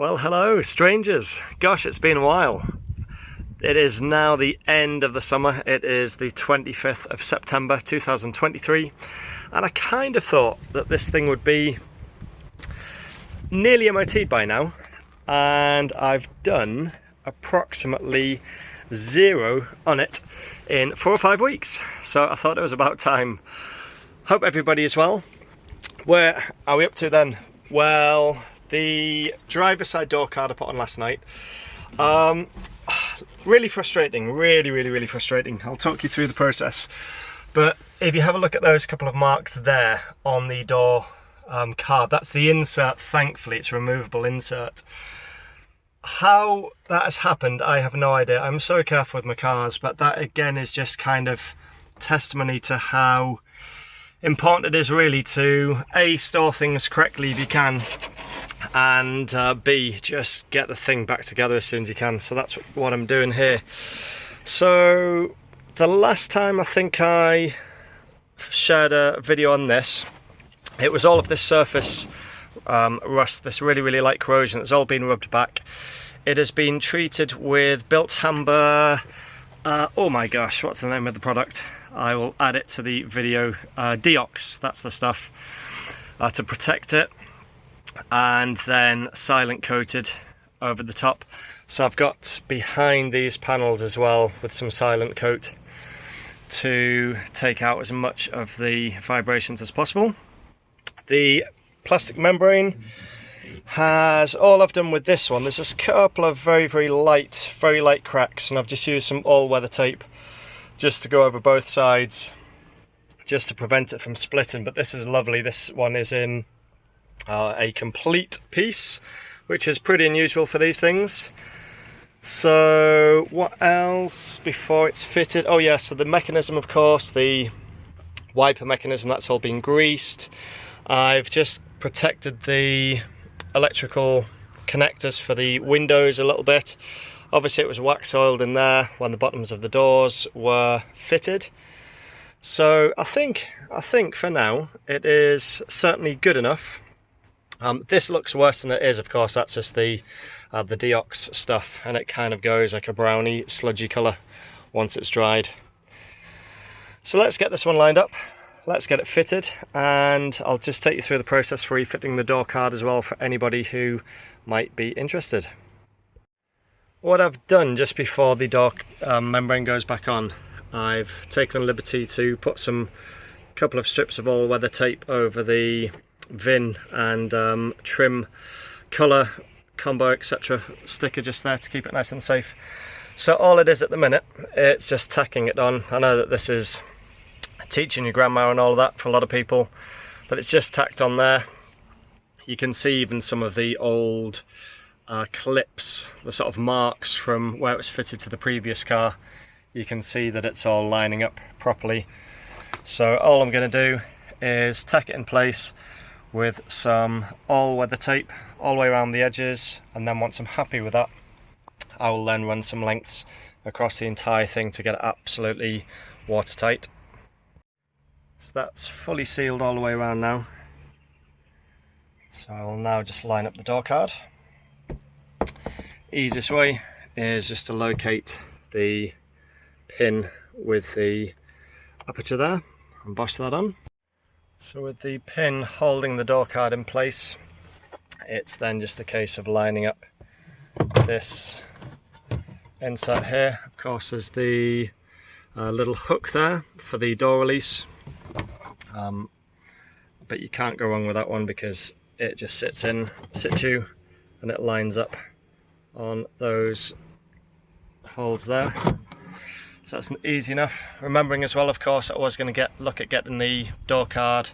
Well, hello strangers. Gosh, it's been a while. It is now the end of the summer. It is the 25th of September 2023, and I kind of thought that this thing would be nearly MOT'd by now, and I've done approximately 0 on it in 4 or 5 weeks, so I thought it was about time. Hope everybody is well. Where are we up to then? Well, the driver's side door card I put on last night. Really frustrating, really frustrating. I'll talk you through the process. But if you have a look at those couple of marks there on the door card, that's the insert. Thankfully, it's a removable insert. How that has happened, I have no idea. I'm so careful with my cars, but that again is just kind of testimony to how important it is really to A, store things correctly if you can, and B, just get the thing back together as soon as you can. So that's what I'm doing here. So the last time I think I shared a video on this, it was all of this surface rust, this really light corrosion. It's all been rubbed back. It has been treated with built amber, oh my gosh, what's the name of the product? I will add it to the video. Deox, that's the stuff, to protect it, and then silent coated over the top. So I've got behind these panels as well with some silent coat to take out as much of the vibrations as possible. The plastic membrane has, all I've done with this one, there's just a couple of very light cracks, and I've just used some all-weather tape just to go over both sides, just to prevent it from splitting. But this is lovely. This one is in a complete piece, which is pretty unusual for these things. So what else before it's fitted? Oh yeah, so the mechanism, of course, the wiper mechanism, that's all been greased. I've just protected the electrical connectors for the windows a little bit. Obviously it was wax oiled in there when the bottoms of the doors were fitted. So I think for now it is certainly good enough. This looks worse than it is, of course. That's just the Deox stuff, and it kind of goes like a browny sludgy colour once it's dried. So let's get this one lined up, let's get it fitted, and I'll just take you through the process for refitting the door card as well for anybody who might be interested. What I've done just before the door membrane goes back on, I've taken the liberty to put some couple of strips of all-weather tape over the VIN and trim colour combo etc sticker just there to keep it nice and safe. So all it is at the minute, it's just tacking it on. I know that this is teaching your grandma and all of that for a lot of people, but it's just tacked on there. You can see even some of the old clips, the sort of marks from where it was fitted to the previous car. You can see that it's all lining up properly. So all I'm going to do is tack it in place with some all-weather tape all the way around the edges, and then once I'm happy with that, I will then run some lengths across the entire thing to get it absolutely watertight. So that's fully sealed all the way around now. So I will now just line up the door card. Easiest way is just to locate the pin with the aperture there and bosh that on. So with the pin holding the door card in place, it's then just a case of lining up this insert here. Of course there's the little hook there for the door release, but you can't go wrong with that one because it just sits in situ and it lines up on those holes there. So that's easy enough. Remembering as well, of course, I was going to look at getting the door card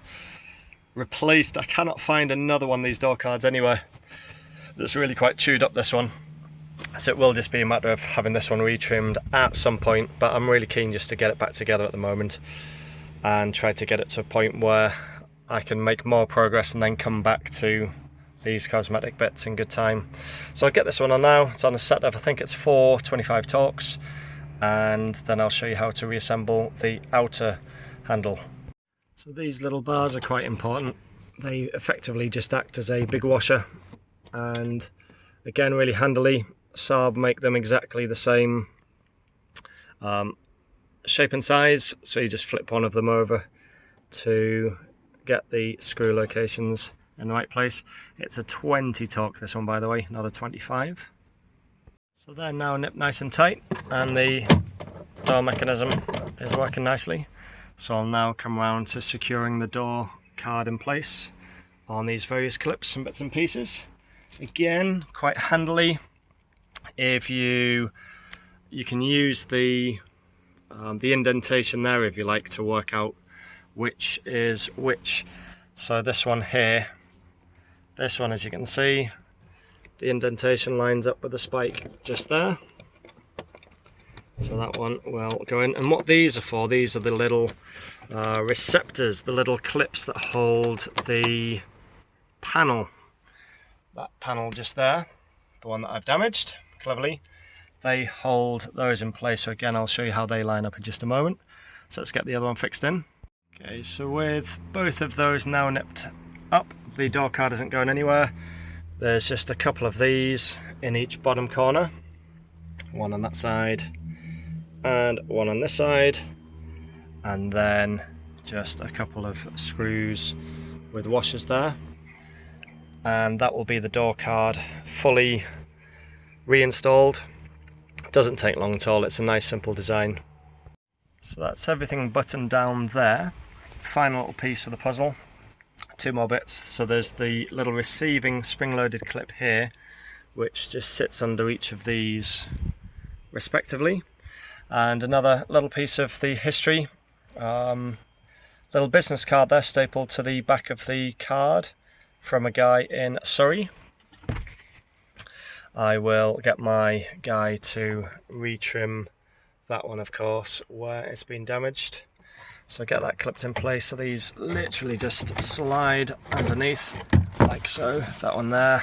replaced. I cannot find another one of these door cards anywhere that's really quite chewed up, this one. So it will just be a matter of having this one retrimmed at some point, but I'm really keen just to get it back together at the moment and try to get it to a point where I can make more progress and then come back to these cosmetic bits in good time. So I'll get this one on now. It's on a set of, I think it's 4 25 torques, and then I'll show you how to reassemble the outer handle. So these little bars are quite important. They effectively just act as a big washer and Again, really handily. SAAB make them exactly the same shape and size, so you just flip one of them over to get the screw locations in the right place. It's a 20 torque, this one, by the way, not a 25. So they're now nipped nice and tight, and the door mechanism is working nicely. So I'll now come around to securing the door card in place on these various clips and bits and pieces. Again, quite handily. If you can use the indentation there, if you like, to work out which is which. So this one here, this one, as you can see, the indentation lines up with the spike just there. So that one will go in. And what these are for, these are the little receptors, the little clips that hold the panel. That panel just there, the one that I've damaged, cleverly, they hold those in place. So again, I'll show you how they line up in just a moment. So let's get the other one fixed in. Okay, so with both of those now nipped up, the door card isn't going anywhere. There's just a couple of these in each bottom corner. One on that side and one on this side. And then just a couple of screws with washers there. And that will be the door card fully reinstalled. Doesn't take long at all, it's a nice simple design. So that's everything buttoned down there. Final little piece of the puzzle, two more bits. So there's the little receiving spring-loaded clip here, which just sits under each of these respectively. And another little piece of the history, little business card there stapled to the back of the card from a guy in Surrey. I will get my guy to retrim that one, of course, where it's been damaged. So get that clipped in place, so these literally just slide underneath like so. That one there,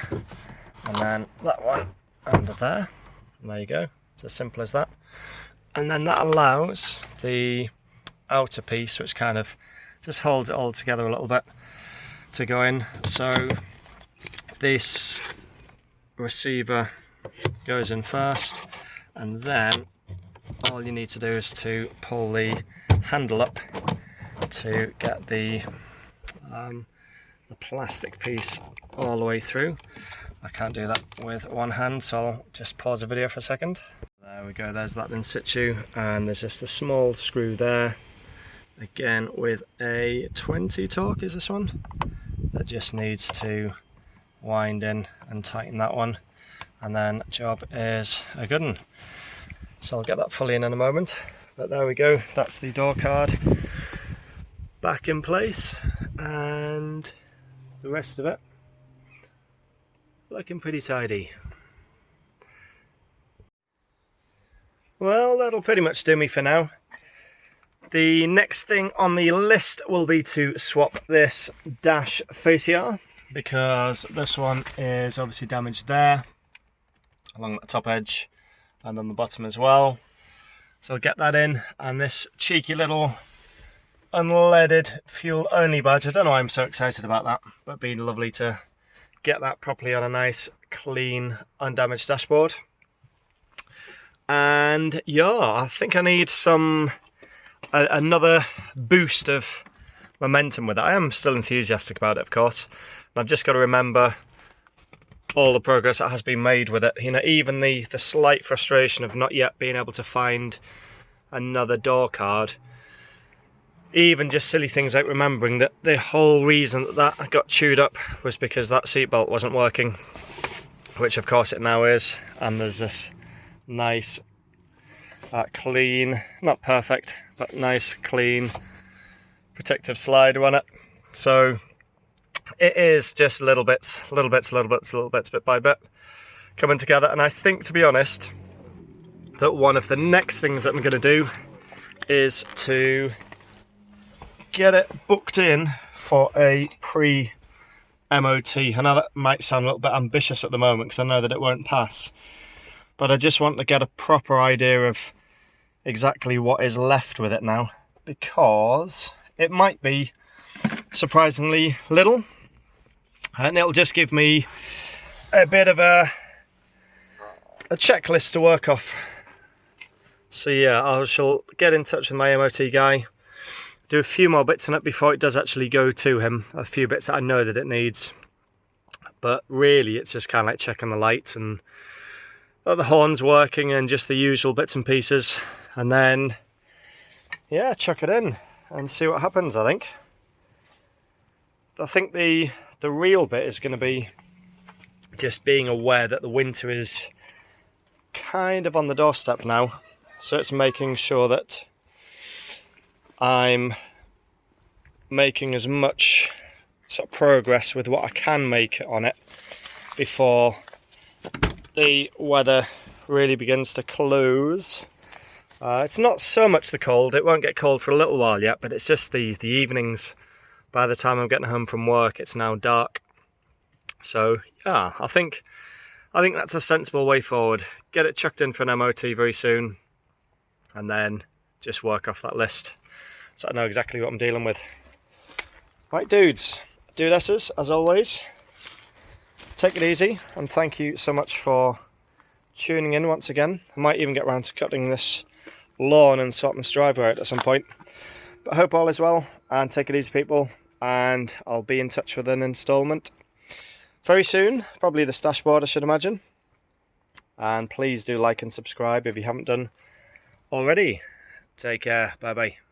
and then that one under there, and there you go. It's as simple as that. And then that allows the outer piece, which kind of just holds it all together a little bit, to go in. So this receiver goes in first, and then all you need to do is to pull the handle up to get the plastic piece all the way through. I can't do that with one hand, so I'll just pause the video for a second. There we go, there's that in situ, and there's just a small screw there, again with a 20 torque is this one, that just needs to wind in and tighten that one, and then job is a good one. So I'll get that fully in a moment, but there we go, that's the door card back in place, and the rest of it looking pretty tidy. Well, that'll pretty much do me for now. The next thing on the list will be to swap this dash fascia, because this one is obviously damaged there along the top edge and on the bottom as well. So I'll get that in, and this cheeky little unleaded fuel only badge, I don't know why I'm so excited about that, but it'd be lovely to get that properly on a nice clean undamaged dashboard. And yeah, I think I need another boost of momentum with it. I am still enthusiastic about it, of course. I've just got to remember all the progress that has been made with it. You know, even the slight frustration of not yet being able to find another door card. Even just silly things like remembering that the whole reason that got chewed up was because that seatbelt wasn't working, which of course it now is. And there's this nice, clean, not perfect, but nice, clean, protective slider on it. So it is just little bits, bit by bit, coming together. And I think, to be honest, that one of the next things that I'm going to do is to get it booked in for a pre-MOT. I know that might sound a little bit ambitious at the moment, because I know that it won't pass. But I just want to get a proper idea of exactly what is left with it now, because it might be surprisingly little, and it'll just give me a bit of a a checklist to work off. So yeah, I shall get in touch with my MOT guy, do a few more bits on it before it does actually go to him. A few bits that I know that it needs, but really it's just kind of like checking the lights and that the horn's working and just the usual bits and pieces, and then yeah, chuck it in and see what happens. I think the real bit is going to be just being aware that the winter is kind of on the doorstep now, so it's making sure that I'm making as much sort of progress with what I can make on it before the weather really begins to close. It's not so much the cold, it won't get cold for a little while yet, but it's just the evenings. By the time I'm getting home from work, it's now dark. So yeah, I think that's a sensible way forward. Get it chucked in for an MOT very soon, and then just work off that list so I know exactly what I'm dealing with. Right dudes, dudesses, as always, take it easy, and thank you so much for tuning in once again. I might even get around to cutting this lawn and sorting this driveway out at some point. But I hope all is well, and take it easy people, and I'll be in touch with an instalment very soon, probably the dashboard I should imagine. And please do like and subscribe if you haven't done already. Take care, bye bye.